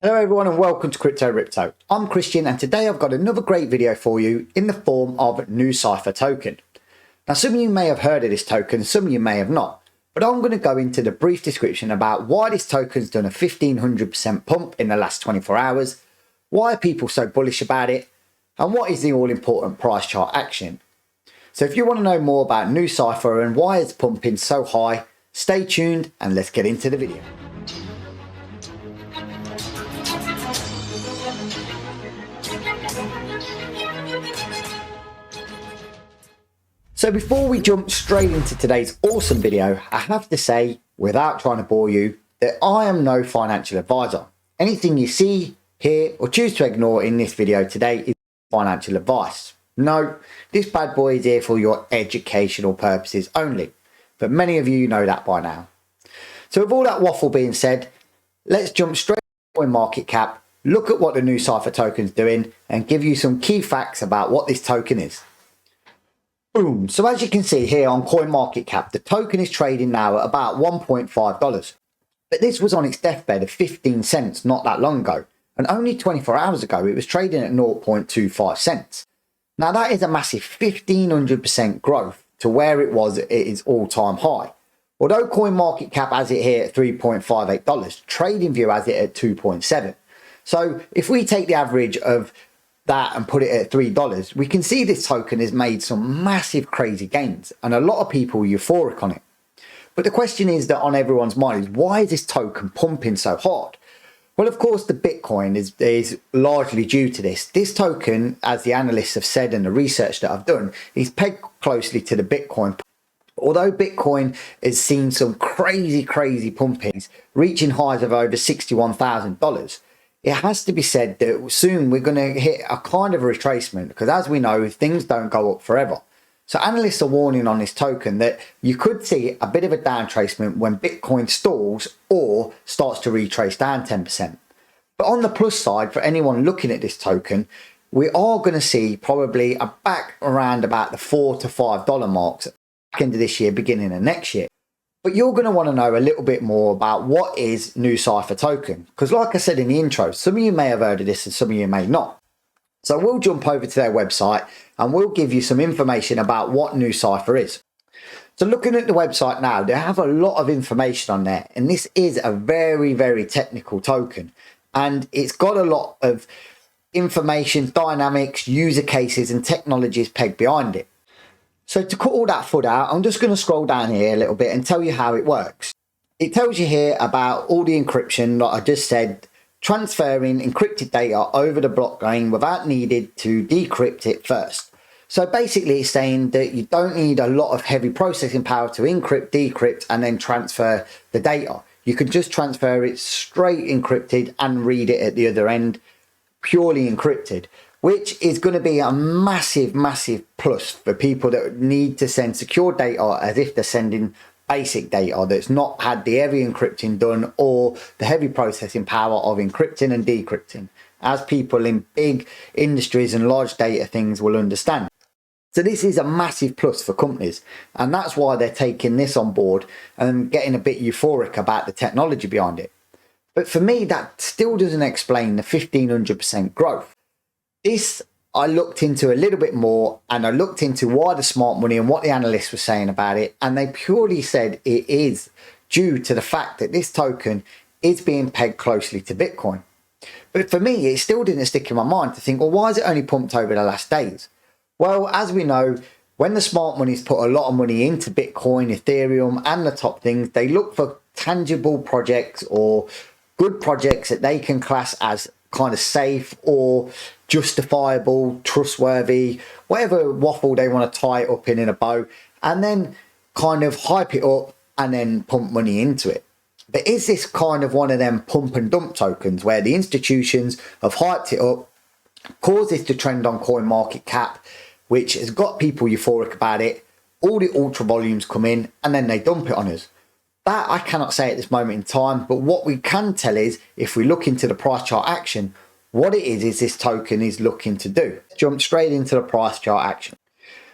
Hello everyone and welcome to Crypto Ripto. I'm Christian and today I've got another great video for you in the form of NuCypher token. Now some of you may have heard of this token, some of you may have not, but I'm going to go into the brief description about why this token's done a 1500% pump in the last 24 hours, why are people so bullish about it, and what is the all important price chart action. So if you want to know more about NuCypher and why it's pumping so high, stay tuned and let's get into the video. So before we jump straight into today's awesome video, I have to say, without trying to bore you, that I am no financial advisor. Anything you see, hear, or choose to ignore in this video today is financial advice. No, this bad boy is here for your educational purposes only, but many of you know that by now. So with all that waffle being said, let's jump straight into CoinMarketCap, look at what the NuCypher token's doing, and give you some key facts about what this token is. Boom. So as you can see here on CoinMarketCap, the token is trading now at about $1.5. But this was on its deathbed of 15 cents not that long ago. And only 24 hours ago, it was trading at 0.25 cents. Now that is a massive 1500% growth to where it was at its all-time high. Although CoinMarketCap has it here at $3.58, TradingView has it at 2.7. So if we take the average of that and put it at $3, we can see this token has made some massive crazy gains and a lot of people are euphoric on it. But the question is that on everyone's mind is, why is this token pumping so hard? Well, of course, the Bitcoin is largely due to this. This token, as the analysts have said and the research that I've done, is pegged closely to the Bitcoin. Although Bitcoin has seen some crazy pumpings, reaching highs of over $61,000, it has to be said that soon we're going to hit a kind of retracement because, as we know, things don't go up forever. So analysts are warning on this token that you could see a bit of a downtracement when Bitcoin stalls or starts to retrace down 10%. But on the plus side, for anyone looking at this token, we are going to see probably a back around about the $4 to $5 marks back into this year, beginning of next year. But you're going to want to know a little bit more about what is NuCypher token. Because like I said in the intro, some of you may have heard of this and some of you may not. So we'll jump over to their website and we'll give you some information about what NuCypher is. So looking at the website now, they have a lot of information on there. And this is a very technical token. And it's got a lot of information, dynamics, user cases and technologies pegged behind it. So to cut all that FUD out, I'm just going to scroll down here a little bit and tell you how it works. It tells you here about all the encryption, like I just said, transferring encrypted data over the blockchain without needing to decrypt it first. So basically it's saying that you don't need a lot of heavy processing power to encrypt, decrypt, and then transfer the data. You can just transfer it straight encrypted and read it at the other end, purely encrypted, which is going to be a massive plus for people that need to send secure data as if they're sending basic data that's not had the heavy encrypting done or the heavy processing power of encrypting and decrypting, as people in big industries and large data things will understand. So this is a massive plus for companies, and that's why they're taking this on board and getting a bit euphoric about the technology behind it. But for me, that still doesn't explain the 1500% growth. This I looked into a little bit more, and I looked into why the smart money and what the analysts were saying about it, and they purely said it is due to the fact that this token is being pegged closely to Bitcoin. But for me, it still didn't stick in my mind to think, well, why is it only pumped over the last days? Well, as we know, when the smart money's put a lot of money into Bitcoin, Ethereum and the top things, they look for tangible projects or good projects that they can class as kind of safe or justifiable, trustworthy, whatever waffle they want to tie it up in a bow, and then kind of hype it up and then pump money into it. But is this kind of one of them pump and dump tokens where the institutions have hyped it up, caused this to trend on CoinMarketCap, which has got people euphoric about it, all the ultra volumes come in and then they dump it on us? That I cannot say at this moment in time, but what we can tell is, if we look into the price chart action, what it is this token is looking to do. Jump straight into the price chart action.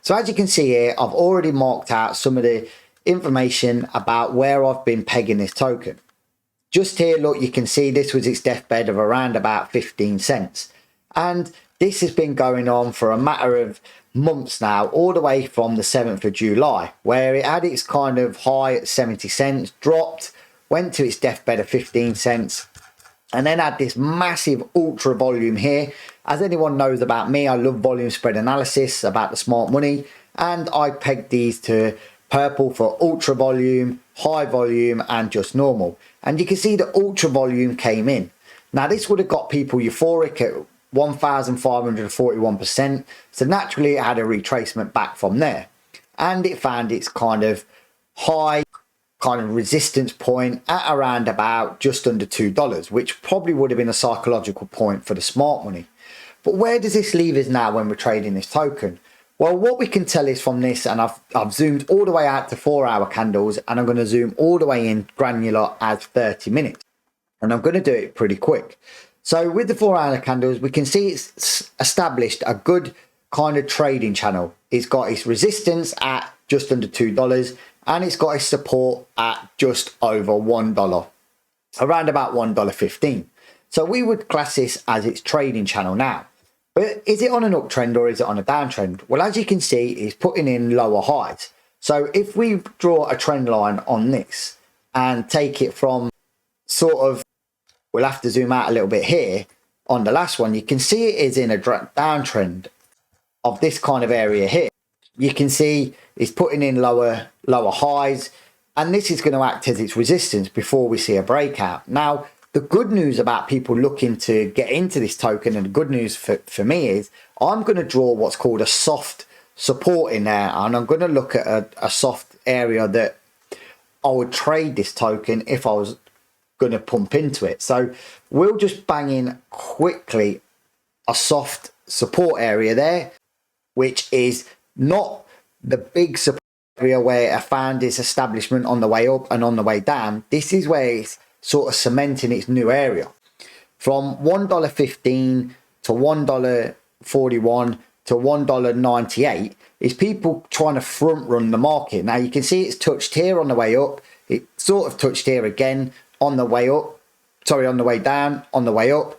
So as you can see here, I've already marked out some of the information about where I've been pegging this token. just here, look, you can see this was its deathbed of around about 15 cents. And this has been going on for a matter of months now, all the way from the 7th of July, where it had its kind of high at 70 cents, dropped, went to its deathbed of 15 cents, and then had this massive ultra volume here. As anyone knows about me, I love volume spread analysis about the smart money, and I pegged these to purple for ultra volume, high volume, and just normal. And you can see the ultra volume came in. Now this would have got people euphoric at 1,541%, so naturally it had a retracement back from there, and it found its kind of high kind of resistance point at around about just under $2, which probably would have been a psychological point for the smart money. But where does this leave us now when we're trading this token? Well, what we can tell is from this, and I've zoomed all the way out to 4-hour candles, and I'm going to zoom all the way in granular as 30 minutes, and I'm going to do it pretty quick. So with the 4-hour candles, we can see it's established a good kind of trading channel. It's got its resistance at just under $2, and it's got its support at just over $1, around about $1.15. So we would class this as its trading channel now. But is it on an uptrend or is it on a downtrend? Well, as you can see, it's putting in lower highs. So if we draw a trend line on this and take it from sort of, we'll have to zoom out a little bit here on the last one, you can see it is in a downtrend of this kind of area here. You can see it's putting in lower highs, and this is going to act as its resistance before we see a breakout. Now, the good news about people looking to get into this token, and the good news for me, is I'm going to draw what's called a soft support in there, and I'm going to look at a soft area that I would trade this token if I was going to pump into it. So we'll just bang in quickly a soft support area there, which is not the big support area where I found its establishment on the way up and on the way down. This is where it's sort of cementing its new area from $1.15 to $1.41 to $1.98 is people trying to front run the market. Now you can see it's touched here on the way up, it sort of touched here again on the way up, sorry, on the way down, on the way up,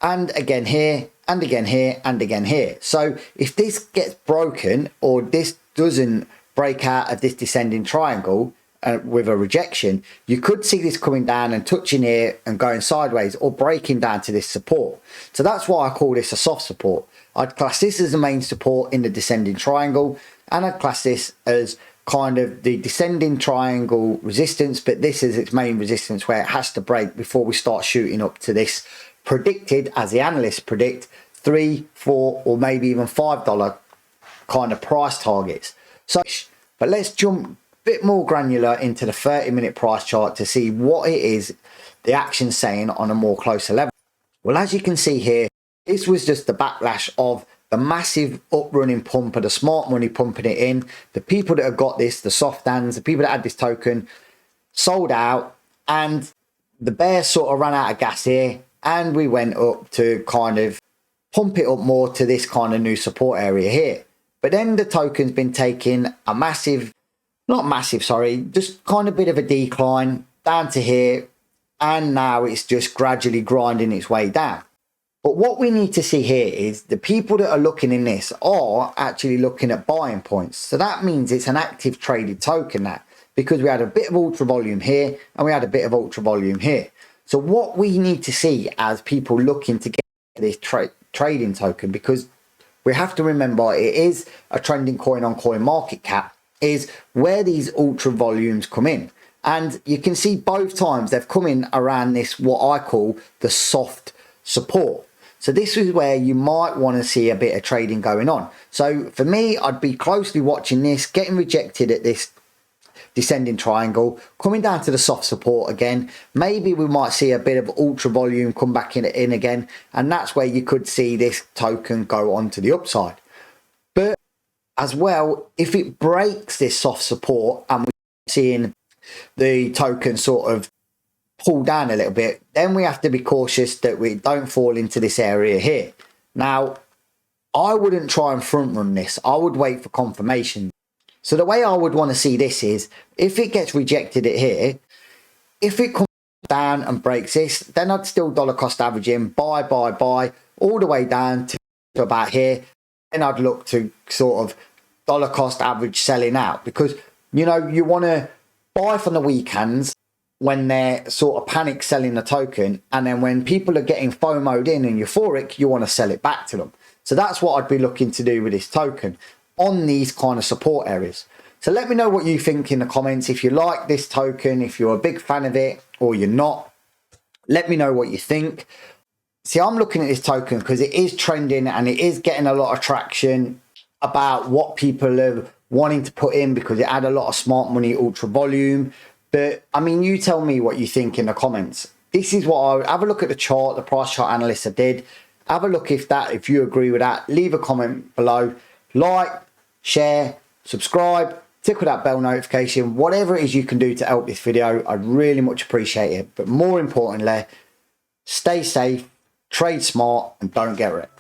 and again here, and again here, and again here. So if this gets broken, or this doesn't break out of this descending triangle with a rejection, you could see this coming down and touching here and going sideways, or breaking down to this support. So that's why I call this a soft support. I'd class this as the main support in the descending triangle, and I'd class this as kind of the descending triangle resistance, but this is its main resistance where it has to break before we start shooting up to this predicted, as the analysts predict, $3, $4, or maybe even $5 kind of price targets. So, but let's jump a bit more granular into the 30-minute price chart to see what it is the action's saying on a more closer level. Well, as you can see here, this was just the backlash of the massive up-running pump of the smart money pumping it in. The people that have got this, the soft hands, the people that had this token, sold out, and the bear sort of ran out of gas here, and we went up to kind of pump it up more to this kind of new support area here. But then the token's been taking a massive, not massive, sorry, just kind of bit of a decline down to here, and now it's just gradually grinding its way down. But what we need to see here is the people that are looking in this are actually looking at buying points. So that means it's an active traded token now, because we had a bit of ultra volume here and we had a bit of ultra volume here. So what we need to see as people looking to get this trading token, because we have to remember it is a trending coin on coin market cap, is where these ultra volumes come in. And you can see both times they've come in around this, what I call the soft support. So this is where you might want to see a bit of trading going on. So for me, I'd be closely watching this, getting rejected at this descending triangle, coming down to the soft support again. Maybe we might see a bit of ultra volume come back in again, and that's where you could see this token go on to the upside. But as well, if it breaks this soft support and we're seeing the token sort of pull down a little bit, then we have to be cautious that we don't fall into this area here. Now, I wouldn't try and front run this. I would wait for confirmation. So the way I would want to see this is, if it gets rejected at here, if it comes down and breaks this, then I'd still dollar cost average in, buy, all the way down to about here. And I'd look to sort of dollar cost average selling out, because, you know, you want to buy from the weekends when they're sort of panic selling the token. And then when people are getting FOMO'd in and euphoric, you want to sell it back to them. So that's what I'd be looking to do with this token on these kind of support areas. So let me know what you think in the comments. If you like this token, if you're a big fan of it or you're not, let me know what you think. See, I'm looking at this token because it is trending and it is getting a lot of traction about what people are wanting to put in, because it had a lot of smart money, ultra volume. But I mean, you tell me what you think in the comments. This is what I would have a look at the chart, the price chart analyst I did. Have a look if you agree with that. Leave a comment below. Like, share, subscribe, tickle that bell notification, whatever it is you can do to help this video. I'd really much appreciate it. But more importantly, stay safe, trade smart, and don't get wrecked.